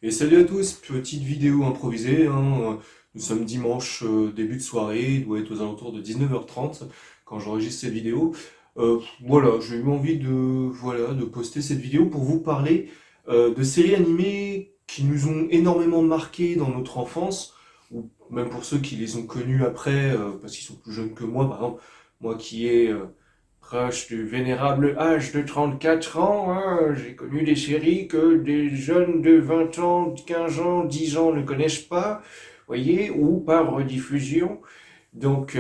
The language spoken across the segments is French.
Et salut à tous, petite vidéo improvisée, hein. Nous sommes dimanche, début de soirée, il doit être aux alentours de 19h30 quand j'enregistre cette vidéo. Voilà, j'ai eu envie de poster cette vidéo pour vous parler de séries animées qui nous ont énormément marqué dans notre enfance, ou même pour ceux qui les ont connues après, parce qu'ils sont plus jeunes que moi, par exemple, moi qui ai proche du vénérable âge de 34 ans, hein, j'ai connu des séries que des jeunes de 20 ans, 15 ans, 10 ans ne connaissent pas, voyez, ou par rediffusion. Donc,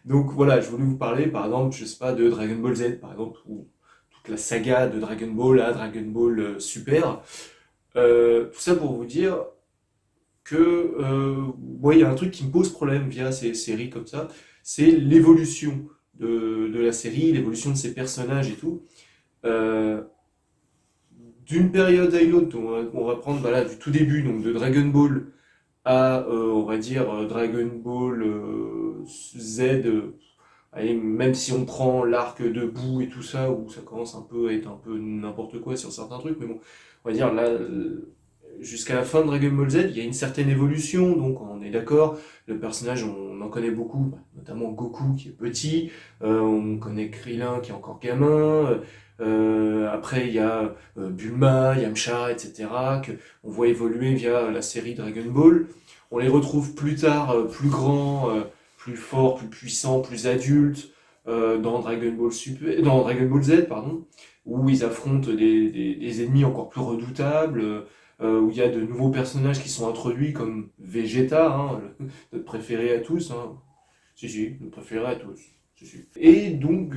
donc voilà, je voulais vous parler, par exemple, je sais pas, de Dragon Ball Z, par exemple, ou toute la saga de Dragon Ball à Dragon Ball Super. Tout ça pour vous dire que, ouais, il y a un truc qui me pose problème via ces séries comme ça, c'est l'évolution de la série, l'évolution de ses personnages et tout. Euh, D'une période à une autre, on va prendre voilà, du tout début, donc de Dragon Ball à, on va dire, Dragon Ball Z, allez, même si on prend l'arc de Boo et tout ça, où ça commence un peu à être un peu n'importe quoi sur certains trucs, mais bon, on va dire là, jusqu'à la fin de Dragon Ball Z, il y a une certaine évolution, donc on est d'accord. Le personnage, on en connaît beaucoup, notamment Goku qui est petit, on connaît Krillin qui est encore gamin, après il y a Bulma, Yamcha, etc., que on voit évoluer via la série Dragon Ball. On les retrouve plus tard, plus grands, plus forts, plus puissants, plus adultes, dans dans Dragon Ball Z, pardon, où ils affrontent des ennemis encore plus redoutables, où il y a de nouveaux personnages qui sont introduits comme Vegeta, hein, notre préféré à tous, hein. Si, si, notre préféré à tous. Si, si. Et donc,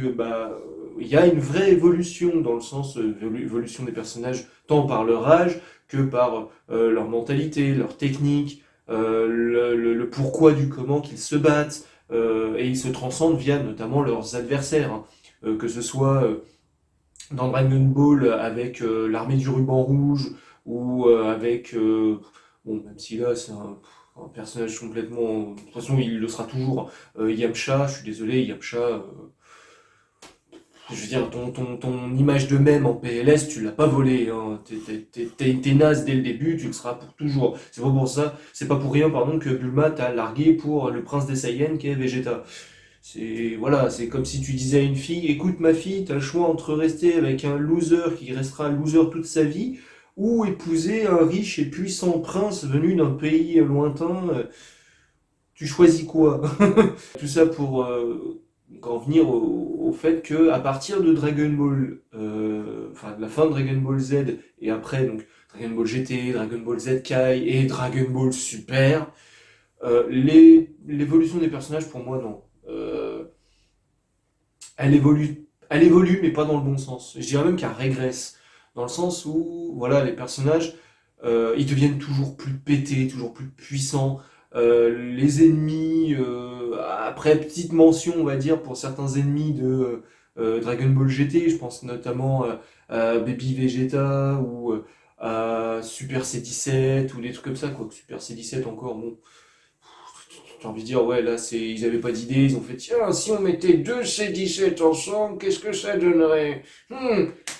il y a une vraie évolution dans le sens évolution des personnages, tant par leur âge que par leur mentalité, leur technique, le pourquoi du comment qu'ils se battent, et ils se transcendent via notamment leurs adversaires, hein. Que ce soit dans Dragon Ball avec l'armée du ruban rouge ou avec bon, même si là c'est un personnage complètement, de toute façon il le sera toujours, Yamcha, je suis désolé, Yamcha, je veux dire, ton image de même en PLS, tu l'as pas volé, hein. T'es naze dès le début, tu le seras pour toujours. C'est pas pour ça, c'est pas pour rien, pardon, que Bulma t'a largué pour le prince des Saiyans qui est Vegeta. C'est voilà, c'est comme si tu disais à une fille, écoute ma fille, t'as le choix entre rester avec un loser qui restera loser toute sa vie, ou épouser un riche et puissant prince venu d'un pays lointain. Tu choisis quoi? Tout ça pour en venir au fait que à partir de Dragon Ball, enfin de la fin de Dragon Ball Z et après donc Dragon Ball GT, Dragon Ball Z Kai et Dragon Ball Super, l'évolution des personnages pour moi non. Elle évolue, mais pas dans le bon sens. Je dirais même qu'elle régresse, dans le sens où, voilà, les personnages, ils deviennent toujours plus pétés, toujours plus puissants. Les ennemis, après, petite mention, on va dire, pour certains ennemis de Dragon Ball GT, je pense notamment à Baby Vegeta ou à Super C17 ou des trucs comme ça, quoi. Super C17 encore, bon, j'ai envie de dire, ouais, là, ils avaient pas d'idée, ils ont fait, tiens, si on mettait deux C17 ensemble, qu'est-ce que ça donnerait?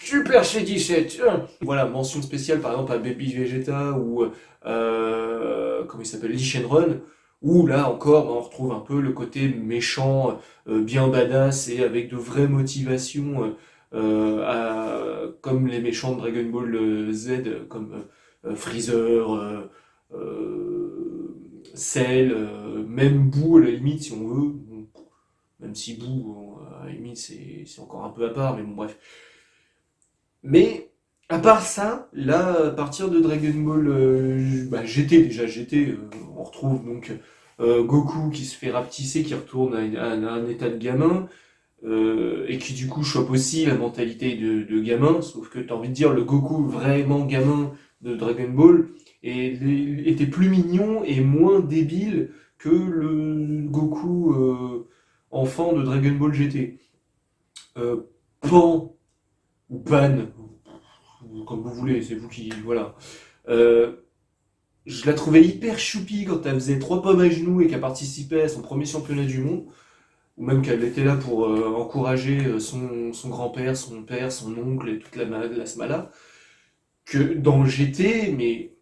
Super C17, tiens. Voilà, mention spéciale, par exemple, à Baby Vegeta ou, comment il s'appelle, Lee Shenron, où là encore, on retrouve un peu le côté méchant, bien badass et avec de vraies motivations, comme les méchants de Dragon Ball Z, comme Freezer, Cell, même Boo à la limite si on veut. Bon, même si Boo, bon, à la limite c'est encore un peu à part, mais bon bref. Mais à part ça, là, à partir de Dragon Ball GT, déjà GT, on retrouve donc Goku qui se fait rapetisser, qui retourne à un état de gamin, et qui du coup chope aussi la mentalité de gamin, sauf que t'as envie de dire le Goku vraiment gamin de Dragon Ball était plus mignon et moins débile que le Goku enfant de Dragon Ball GT. Pan ou Pan, comme vous voulez, c'est vous qui... Voilà. Euh, je la trouvais hyper choupi quand elle faisait 3 pommes à genoux et qu'elle participait à son premier championnat du monde, ou même qu'elle était là pour encourager son grand-père, son père, son oncle et toute la smala. que dans GT, mais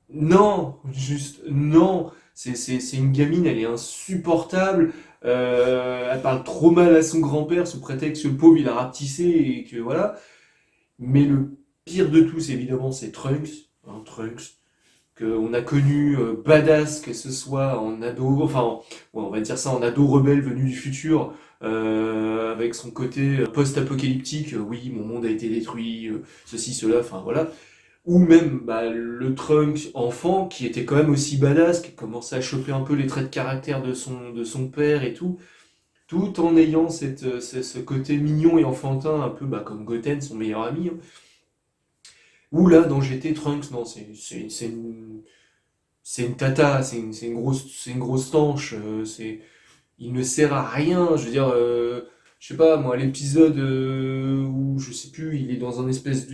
non, juste non. C'est une gamine, elle est insupportable. Elle parle trop mal à son grand-père sous prétexte que le pauvre il a rapetissé et que voilà. Mais le pire de tous, évidemment, c'est Trunks. Hein, Trunks, qu'on a connu badass, que ce soit en ado, enfin, ouais, on va dire ça, en ado rebelle venu du futur, avec son côté post-apocalyptique, oui, mon monde a été détruit, ceci, cela, enfin voilà. Ou même bah, le Trunks enfant, qui était quand même aussi badass, qui commençait à choper un peu les traits de caractère de son père et tout en ayant ce côté mignon et enfantin, un peu bah, comme Goten, son meilleur ami. Hein. Ou là, dans GT, Trunks, non, c'est une tata, c'est une grosse tanche, il ne sert à rien. Je veux dire, je sais pas, moi, l'épisode où, je sais plus, ils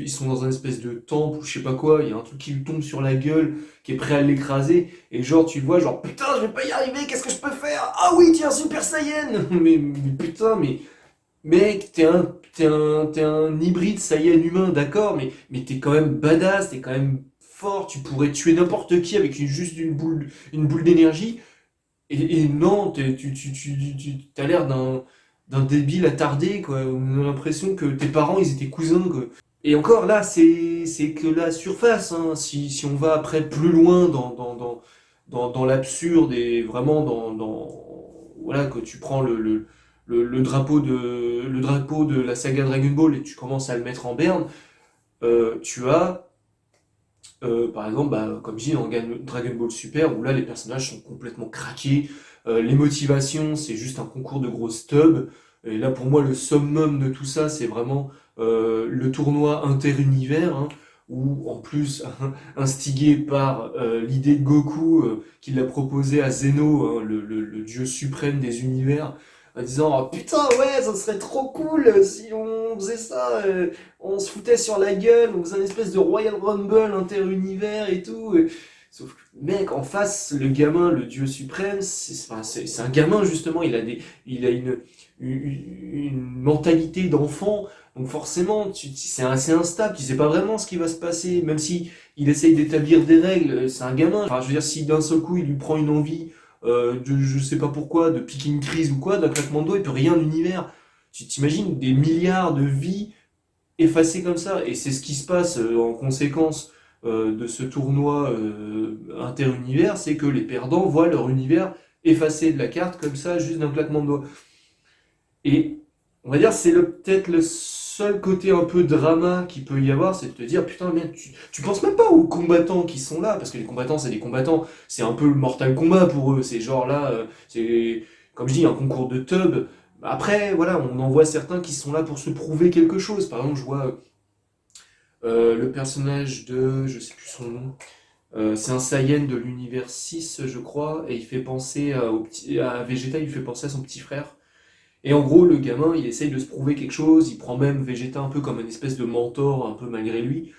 sont dans un espèce de temple ou je sais pas quoi, il y a un truc qui lui tombe sur la gueule, qui est prêt à l'écraser, et genre, tu le vois, genre, putain, je vais pas y arriver, qu'est-ce que je peux faire? Ah oui, tiens, Super Saiyan! Mais putain, mais mec, t'es un hybride Saiyan humain, d'accord, mais t'es quand même badass, t'es quand même fort, tu pourrais tuer n'importe qui avec juste une boule d'énergie. Et non, t'as l'air d'un débile attardé, quoi. On a l'impression que tes parents, ils étaient cousins, quoi. Et encore là, c'est que la surface, hein. Si on va après plus loin dans l'absurde et vraiment voilà, que tu prends le drapeau de la saga Dragon Ball et tu commences à le mettre en berne, tu as par exemple, bah, comme je dis, dans Dragon Ball Super, où là les personnages sont complètement craqués, les motivations, c'est juste un concours de gros stubs. Et là, pour moi, le summum de tout ça, c'est vraiment le tournoi inter-univers, hein, où en plus, instigé par l'idée de Goku, qui l'a proposé à Zeno, hein, le dieu suprême des univers, en disant oh, putain, ouais, ça serait trop cool si on faisait ça. On se foutait sur la gueule, on faisait un espèce de Royal Rumble inter-univers et tout. Sauf que, mec, en face, le gamin, le dieu suprême, c'est un gamin justement, il a une mentalité d'enfant, donc forcément, c'est assez instable, tu sais pas vraiment ce qui va se passer, même si il essaye d'établir des règles, c'est un gamin. Enfin, je veux dire, si d'un seul coup il lui prend une envie, je sais pas pourquoi, de piquer une crise ou quoi, d'un claquement de doigts, il peut rien l'univers. Tu t'imagines des milliards de vies effacé comme ça. Et c'est ce qui se passe en conséquence de ce tournoi inter-univers, c'est que les perdants voient leur univers effacé de la carte comme ça, juste d'un claquement de doigts. Et on va dire c'est peut-être le seul côté un peu drama qu'il peut y avoir, c'est de te dire putain merde, tu penses même pas aux combattants qui sont là, parce que les combattants c'est des combattants, c'est un peu le Mortal Kombat pour eux, c'est genre là, c'est comme je dis un concours de tub. Après voilà, on en voit certains qui sont là pour se prouver quelque chose. Par exemple je vois le personnage de, je sais plus son nom, c'est un Saiyan de l'univers 6 je crois, et il fait penser à Vegeta, il fait penser à son petit frère. Et en gros, le gamin, il essaye de se prouver quelque chose, il prend même Vegeta un peu comme une espèce de mentor, un peu malgré lui,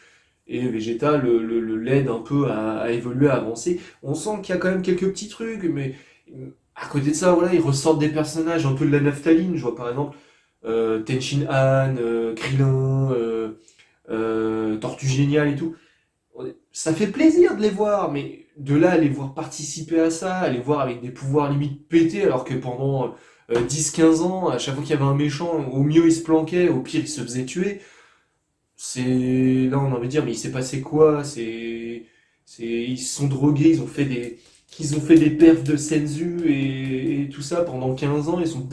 et Vegeta l'aide un peu à évoluer, à avancer. On sent qu'il y a quand même quelques petits trucs, mais à côté de ça, voilà, ils ressortent des personnages un peu de la naphtaline. Je vois par exemple Tenshin Han, Krillin, Tortue Géniale et tout. Ça fait plaisir de les voir, mais de là à les voir participer à ça, à les voir avec des pouvoirs limite pétés, alors que pendant 10-15 ans, à chaque fois qu'il y avait un méchant, au mieux il se planquait, au pire il se faisait tuer. C'est là on a envie de dire mais il s'est passé quoi? Ils se sont drogués, ils ont fait des perfs de Senzu et tout ça pendant 15 ans, ils sont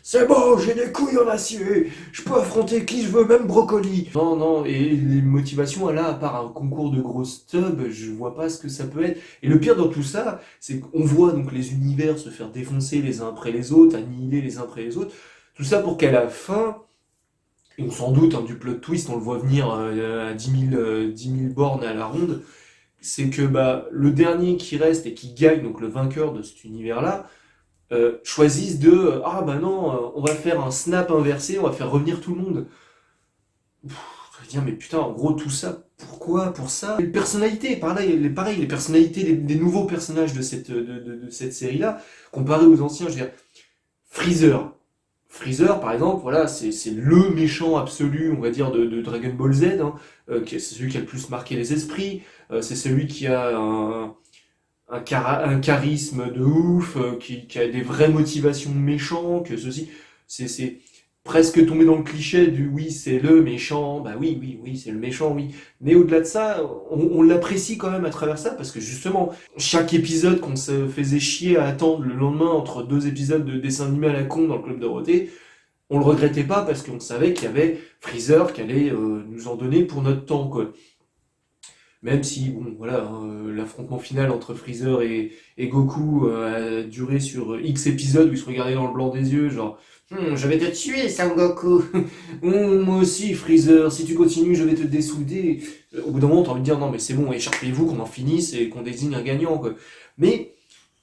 c'est bon, j'ai des couilles en acier, je peux affronter qui je veux, même Brocoli. Non, non, et les motivations, là, à part un concours de gros stubs, je vois pas ce que ça peut être. Et le pire dans tout ça, c'est qu'on voit donc les univers se faire défoncer les uns après les autres, annihiler les uns après les autres. Tout ça pour qu'à la fin, et on s'en doute hein, du plot twist, on le voit venir à 10 000 bornes à la ronde, c'est que bah, le dernier qui reste et qui gagne, donc le vainqueur de cet univers-là, choisissent de ah bah non, on va faire un snap inversé, on va faire revenir tout le monde. Je vais dire, mais putain, en gros, tout ça, pourquoi? Pour ça? Les personnalités, pareil, les personnalités des nouveaux personnages de cette série-là, comparé aux anciens, je veux dire, Freezer. Freezer, par exemple, voilà, c'est le méchant absolu, on va dire, de Dragon Ball Z, hein, c'est celui qui a le plus marqué les esprits, c'est celui qui a un charisme de ouf, qui a des vraies motivations méchants, que ceci, c'est presque tombé dans le cliché du oui, c'est le méchant, bah oui, oui, oui, c'est le méchant, oui. Mais au-delà de ça, on l'apprécie quand même à travers ça, parce que justement, chaque épisode qu'on se faisait chier à attendre le lendemain entre deux épisodes de dessin animé à la con dans le Club Dorothée, on le regrettait pas parce qu'on savait qu'il y avait Freezer qui allait nous en donner pour notre temps, quoi. Même si, bon, voilà, hein, l'affrontement final entre Freezer et Goku a duré sur X épisodes où ils se regardaient dans le blanc des yeux, genre, je vais te tuer, Son Goku. Moi aussi, Freezer, si tu continues, je vais te dessouder. Au bout d'un moment, t'as envie de dire, non, mais c'est bon, écharpez-vous, qu'on en finisse et qu'on désigne un gagnant, quoi. Mais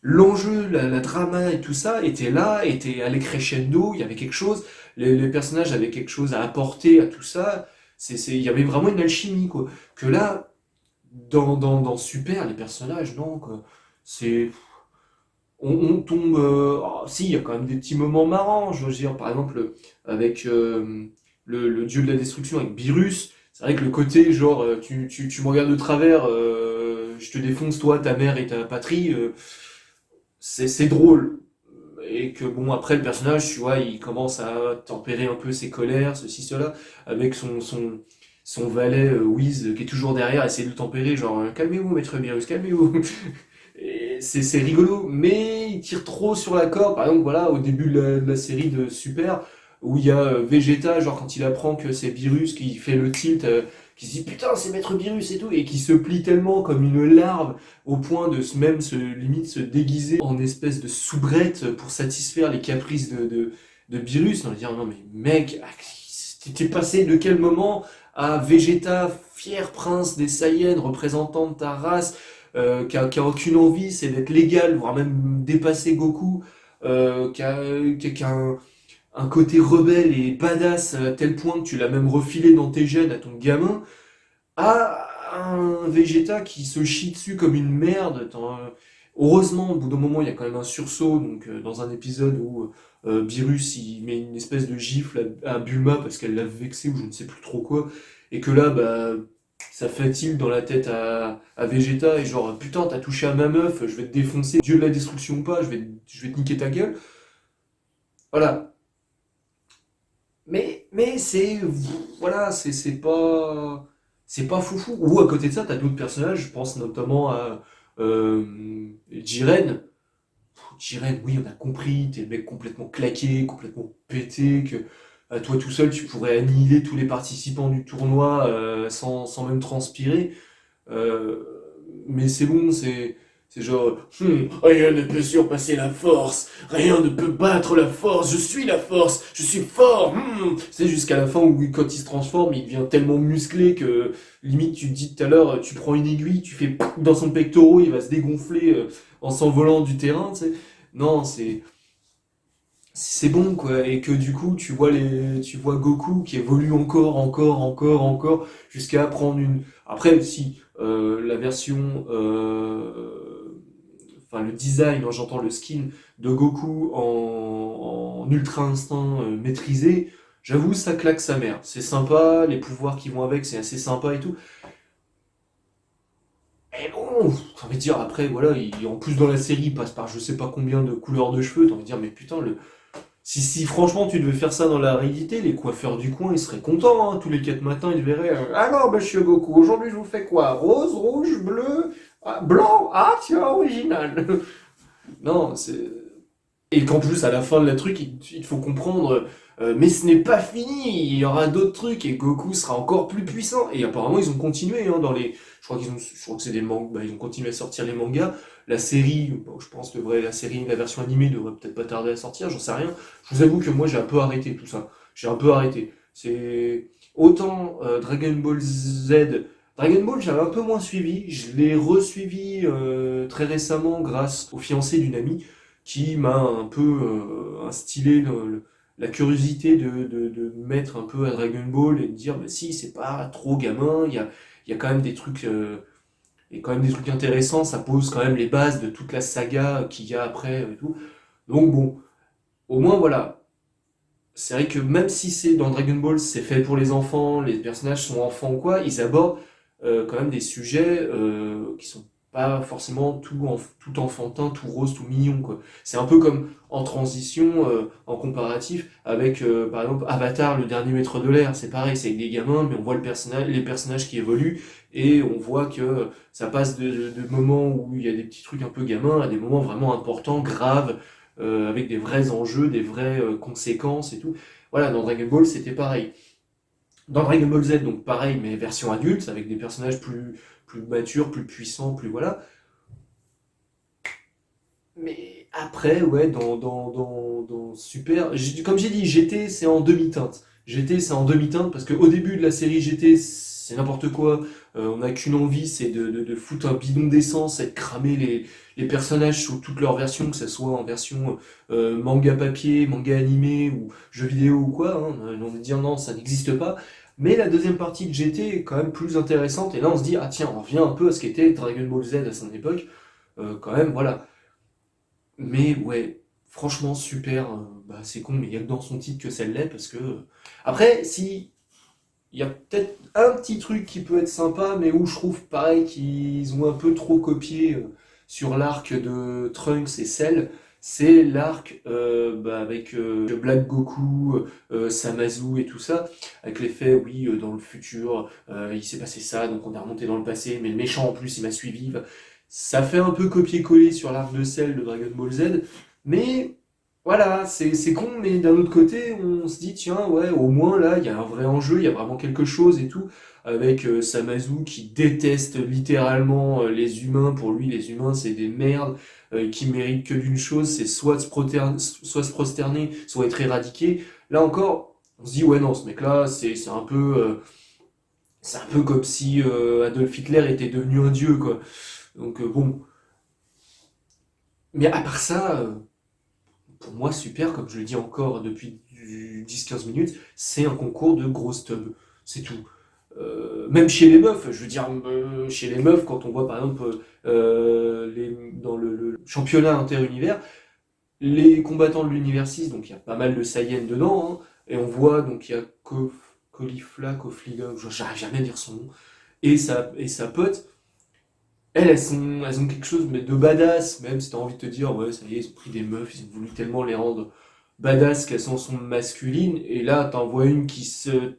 l'enjeu, la drama et tout ça était là, était allé crescendo, il y avait quelque chose, les personnages avaient quelque chose à apporter à tout ça. Il y avait vraiment une alchimie, quoi. Que là, dans Super, les personnages, non, quoi. C'est. On tombe. Si, il y a quand même des petits moments marrants. Je veux dire, par exemple, avec le dieu de la destruction, avec Beerus. C'est vrai que le côté, genre, tu me regardes de travers, je te défonce, toi, ta mère et ta patrie, c'est drôle. Et que, bon, après, le personnage, tu vois, il commence à tempérer un peu ses colères, ceci, cela, avec son valet Whis qui est toujours derrière, essayer de le tempérer, genre calmez-vous, maître Beerus, calmez-vous. Et c'est rigolo, mais il tire trop sur la corde. Par exemple, voilà, au début de la série de Super, où il y a Vegeta, genre quand il apprend que c'est Beerus qui fait le tilt, qui se dit putain, c'est maître Beerus et tout, et qui se plie tellement comme une larve au point de limite se déguiser en espèce de soubrette pour satisfaire les caprices de Beerus. On va dire non, mais mec, t'es passé de quel moment à Vegeta, fier prince des Saiyans, représentant de ta race, qui a aucune envie, c'est d'être légal, voire même dépasser Goku, qui a un côté rebelle et badass à tel point que tu l'as même refilé dans tes gènes à ton gamin, à un Vegeta qui se chie dessus comme une merde. Heureusement, au bout d'un moment, il y a quand même un sursaut, donc dans un épisode où Beerus il met une espèce de gifle à Bulma parce qu'elle l'a vexé ou je ne sais plus trop quoi, et que là, bah, ça fait tilt dans la tête à Vegeta, et genre, putain, t'as touché à ma meuf, je vais te défoncer, dieu de la destruction ou pas, je vais te niquer ta gueule. Voilà. Mais c'est. Voilà, c'est pas foufou. Ou à côté de ça, t'as d'autres personnages, je pense notamment à Jiren. Jiren, oui, on a compris, t'es le mec complètement claqué, complètement pété, que à toi tout seul, tu pourrais annihiler tous les participants du tournoi sans même transpirer. Euh, mais c'est bon, c'est genre, rien ne peut surpasser la force, rien ne peut battre la force, je suis la force, je suis fort. C'est jusqu'à la fin où quand il se transforme, il devient tellement musclé que limite tu te dis tout à l'heure, tu prends une aiguille, tu fais dans son pectoral, il va se dégonfler en s'envolant du terrain, tu sais. Non, c'est bon quoi, et que du coup tu vois Goku qui évolue encore, encore, encore, encore, jusqu'à prendre une. Après si la version, enfin le design, hein, j'entends le skin de Goku en ultra instinct maîtrisé, j'avoue ça claque sa mère. C'est sympa, les pouvoirs qui vont avec, c'est assez sympa et tout. Et bon, t'as envie de dire après voilà, en plus dans la série il passe par je sais pas combien de couleurs de cheveux, t'as envie de dire mais putain si franchement tu devais faire ça dans la réalité, les coiffeurs du coin ils seraient contents, hein. Tous les 4 matins ils verraient alors monsieur Goku, aujourd'hui je vous fais quoi? Rose, rouge, bleu, blanc? Ah tiens, original. Non, c'est. Et qu'en plus, à la fin de la truc, il faut comprendre, mais ce n'est pas fini, il y aura d'autres trucs, et Goku sera encore plus puissant. Et apparemment, ils ont continué, hein, dans les. Je crois que c'est des mangas, bah, ils ont continué à sortir les mangas. La série, bon, je pense la série, la version animée devrait peut-être pas tarder à sortir, j'en sais rien. Je vous avoue que moi, j'ai un peu arrêté tout ça. J'ai un peu arrêté. C'est. Autant Dragon Ball Z. Dragon Ball, j'avais un peu moins suivi. Je l'ai resuivi très récemment grâce au fiancé d'une amie qui m'a un peu instillé la curiosité de me mettre un peu à Dragon Ball et de dire bah si c'est pas trop gamin, il y a quand même des trucs et quand même des trucs intéressants, ça pose quand même les bases de toute la saga qu'il y a après et tout. Donc bon, au moins voilà, c'est vrai que même si c'est dans Dragon Ball, c'est fait pour les enfants, les personnages sont enfants ou quoi, ils abordent quand même des sujets qui sont pas forcément tout enfantin, tout rose, tout mignon, quoi. C'est un peu comme en transition, en comparatif, avec par exemple Avatar, le dernier maître de l'air. C'est pareil, c'est avec des gamins, mais on voit les personnages qui évoluent et on voit que ça passe de moments où il y a des petits trucs un peu gamins à des moments vraiment importants, graves, avec des vrais enjeux, des vraies conséquences et tout. Voilà, dans Dragon Ball, c'était pareil. Dans Dragon Ball Z, donc pareil, mais version adulte, avec des personnages plus matures, plus puissants, plus voilà. Mais après, ouais, dans Super, comme j'ai dit, GT, c'est en demi-teinte. GT, c'est en demi-teinte parce qu'au début de la série GT, c'est n'importe quoi. On n'a qu'une envie, c'est de foutre un bidon d'essence et de cramer les personnages sous toutes leurs versions, que ce soit en version manga papier, manga animé ou jeu vidéo ou quoi. Hein. On va dire non, ça n'existe pas. Mais la deuxième partie de GT est quand même plus intéressante. Et là, on se dit, ah tiens, on revient un peu à ce qu'était Dragon Ball Z à son époque. Quand même, voilà. Mais ouais, franchement, super. Bah, c'est con, mais il y a que dans son titre que ça l'est, parce que. Après, si. Il y a peut-être un petit truc qui peut être sympa, mais où je trouve pareil qu'ils ont un peu trop copié sur l'arc de Trunks et Cell. C'est l'arc bah, avec Black Goku, Samazu et tout ça, avec l'effet, oui, dans le futur, il s'est passé ça, donc on est remonté dans le passé, mais le méchant en plus, il m'a suivi. Ça fait un peu copier-coller sur l'arc de Cell de Dragon Ball Z, mais voilà, c'est con, mais d'un autre côté, on se dit, tiens, ouais, au moins là, il y a un vrai enjeu, il y a vraiment quelque chose et tout, avec Samazu qui déteste littéralement les humains. Pour lui, les humains, c'est des merdes qui méritent que d'une chose, c'est soit se prosterner, soit être éradiqué. Là encore, on se dit, ouais, non, ce mec-là, c'est un peu comme si Adolf Hitler était devenu un dieu, quoi. Donc bon, mais à part ça, pour moi, super, comme je le dis encore depuis 10-15 minutes, c'est un concours de grosses tubs. C'est tout. Même chez les meufs, je veux dire, chez les meufs, quand on voit par exemple dans le championnat inter-univers, les combattants de l'univers 6, donc il y a pas mal de Saiyans dedans, hein, et on voit, donc il y a Kofliga, j'arrive jamais à dire son nom, et sa pote, elles ont quelque chose mais de badass, même si t'as envie de te dire, ouais, ça y est, ils ont pris des meufs, ils ont voulu tellement les rendre badass qu'elles sont masculines, et là, t'en vois une qui se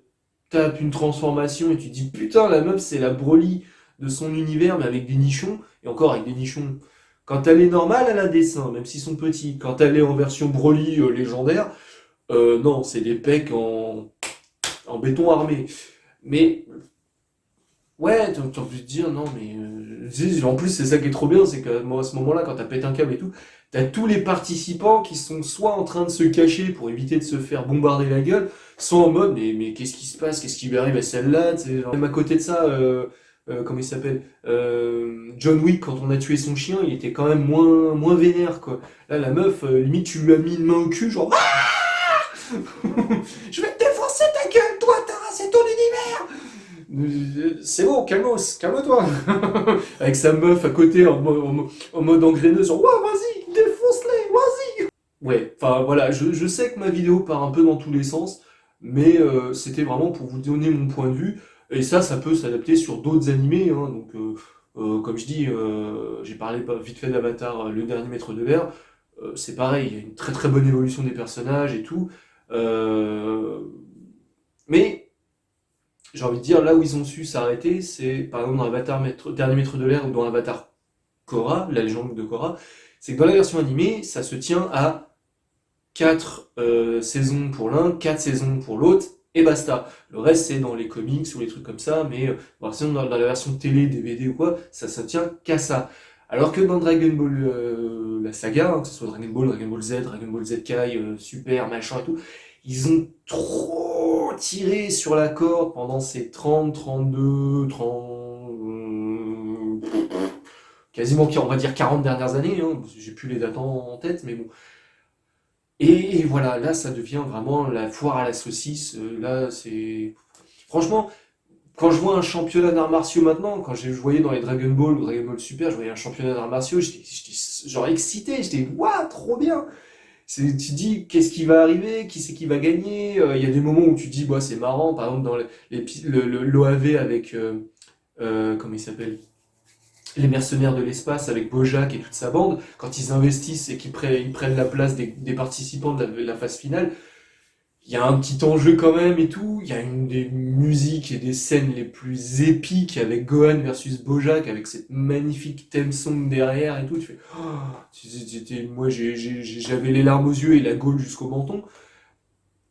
tape une transformation, et tu te dis, putain, la meuf, c'est la Broly de son univers, mais avec des nichons, et encore avec des nichons. Quand elle est normale, elle a des seins, même s'ils sont petits. Quand elle est en version Broly légendaire, non, c'est des pecs en béton armé. Mais ouais, t'as envie de dire, non, mais. En plus, c'est ça qui est trop bien, c'est qu'à ce moment-là, quand t'as pété un câble et tout, t'as tous les participants qui sont soit en train de se cacher pour éviter de se faire bombarder la gueule, soit en mode, mais qu'est-ce qui se passe? Qu'est-ce qui lui arrive à celle-là? Tu sais, genre, même à côté de ça, comment il s'appelle? John Wick, quand on a tué son chien, il était quand même moins vénère, quoi. Là, la meuf, limite, tu lui as mis une main au cul, genre, je vais te défoncer ta gueule, toi, Tara, c'est ton univers! C'est bon, calme-toi. Avec sa meuf à côté en mode engraineuse, genre, ouais, vas-y, défonce-les, vas-y. Ouais, enfin voilà, je sais que ma vidéo part un peu dans tous les sens, mais c'était vraiment pour vous donner mon point de vue. Et ça peut s'adapter sur d'autres animés, hein. Donc, comme je dis, j'ai parlé vite fait d'Avatar, le dernier maître de l'air. C'est pareil, il y a une très très bonne évolution des personnages et tout. Euh, mais j'ai envie de dire, là où ils ont su s'arrêter, c'est par exemple dans Avatar Dernier Maître de l'air ou dans Avatar Korra, la légende de Korra, c'est que dans la version animée, ça se tient à 4 saisons pour l'un, 4 saisons pour l'autre, et basta. Le reste, c'est dans les comics ou les trucs comme ça, mais sinon, dans la version télé, DVD ou quoi, ça se tient qu'à ça. Alors que dans Dragon Ball, la saga, hein, que ce soit Dragon Ball, Dragon Ball Z, Dragon Ball Z Kai, Super, machin et tout, ils ont trop tiré sur la corde pendant ces 30, 32, 30, quasiment, on va dire 40 dernières années, hein, parce que j'ai plus les dates en tête, mais bon. Et voilà, là, ça devient vraiment la foire à la saucisse. Là, c'est. Franchement, quand je vois un championnat d'arts martiaux maintenant, quand je voyais dans les Dragon Ball ou Dragon Ball Super, je voyais un championnat d'arts martiaux, j'étais genre excité, j'étais waouh, trop bien! Tu te dis, qu'est-ce qui va arriver? Qui c'est qui va gagner? Il y a des moments où tu te dis, bah, c'est marrant, par exemple, dans l'OAV avec, comment il s'appelle? Les mercenaires de l'espace avec Bojack et toute sa bande, quand ils investissent et ils prennent la place des participants de la phase finale, il y a un petit enjeu quand même et tout. Il y a une des musiques et des scènes les plus épiques avec Gohan versus Bojack, avec cette magnifique theme song derrière et tout. Tu fais, oh, moi j'avais les larmes aux yeux et la gaule jusqu'au menton.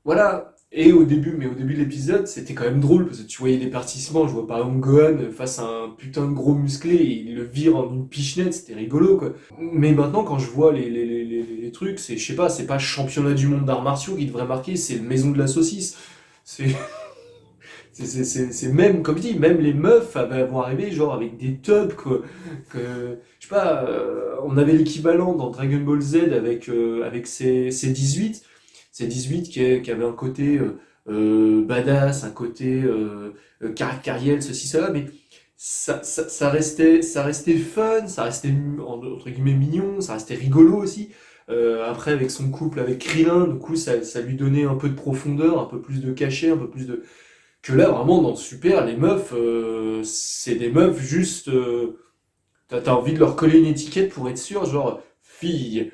Voilà. Et au début de l'épisode, c'était quand même drôle parce que tu voyais les participants. Je vois par exemple Gohan face à un putain de gros musclé et il le vire en une pichenette, c'était rigolo quoi. Mais maintenant, quand je vois les trucs, c'est, je sais pas, c'est pas championnat du monde d'arts martiaux qui devrait marquer, c'est maison de la saucisse. C'est, c'est même, comme je dis, même les meufs vont arriver genre avec des tubs je sais pas, on avait l'équivalent dans Dragon Ball Z avec ses 18 qui avait un côté badass, un côté caractériel, ceci, cela, mais ça restait fun, ça restait entre guillemets mignon, ça restait rigolo aussi. Après, avec son couple avec Krillin, du coup, ça lui donnait un peu de profondeur, un peu plus de cachet, un peu plus de. Que là, vraiment, dans Super, les meufs, c'est des meufs juste. T'as envie de leur coller une étiquette pour être sûr, genre, fille,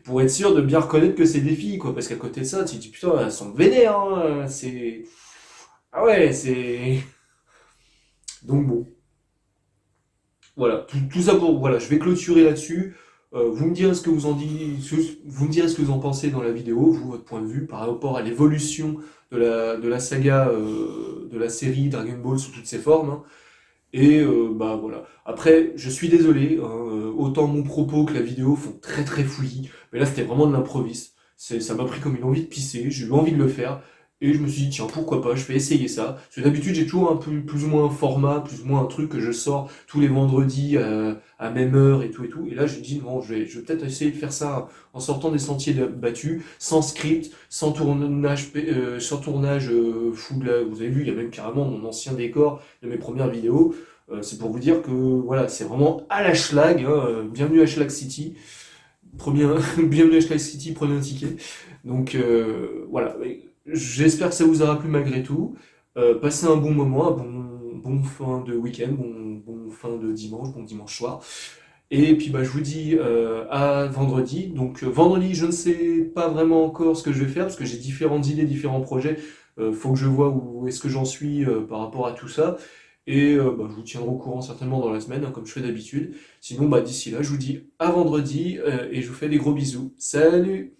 pour être sûr de bien reconnaître que c'est des filles, quoi. Parce qu'à côté de ça, tu te dis, putain, elles sont vénères, hein, c'est. Ah ouais, c'est. Donc bon, voilà, tout ça pour. Voilà, je vais clôturer là-dessus. Vous me direz ce que vous en dites, vous me direz ce que vous en pensez dans la vidéo, vous, votre point de vue, par rapport à l'évolution de la saga, de la série Dragon Ball sous toutes ses formes, hein. Et bah voilà. Après, je suis désolé, hein, autant mon propos que la vidéo font très très fouillis, mais là c'était vraiment de l'improviste. Ça m'a pris comme une envie de pisser, j'ai eu envie de le faire, et je me suis dit tiens pourquoi pas, je vais essayer ça. Parce que d'habitude j'ai toujours un peu plus ou moins un format, plus ou moins un truc que je sors tous les vendredis à même heure et tout. Et là j'ai dit non, je vais peut-être essayer de faire ça en sortant des sentiers battus, sans script, sans tournage full. Vous avez vu, il y a même carrément mon ancien décor de mes premières vidéos. C'est pour vous dire que voilà, c'est vraiment à la schlag, hein, bienvenue à Schlag City. Bienvenue à Schlag City, prenez un ticket. Donc voilà, j'espère que ça vous aura plu malgré tout. Passez un bon moment, bon fin de week-end, bon fin de dimanche, bon dimanche soir. Et puis bah, je vous dis à vendredi. Donc vendredi, je ne sais pas vraiment encore ce que je vais faire parce que j'ai différentes idées, différents projets. Faut que je vois où est-ce que j'en suis par rapport à tout ça. Et bah, je vous tiendrai au courant certainement dans la semaine, hein, comme je fais d'habitude. Sinon, bah, d'ici là, je vous dis à vendredi et je vous fais des gros bisous. Salut!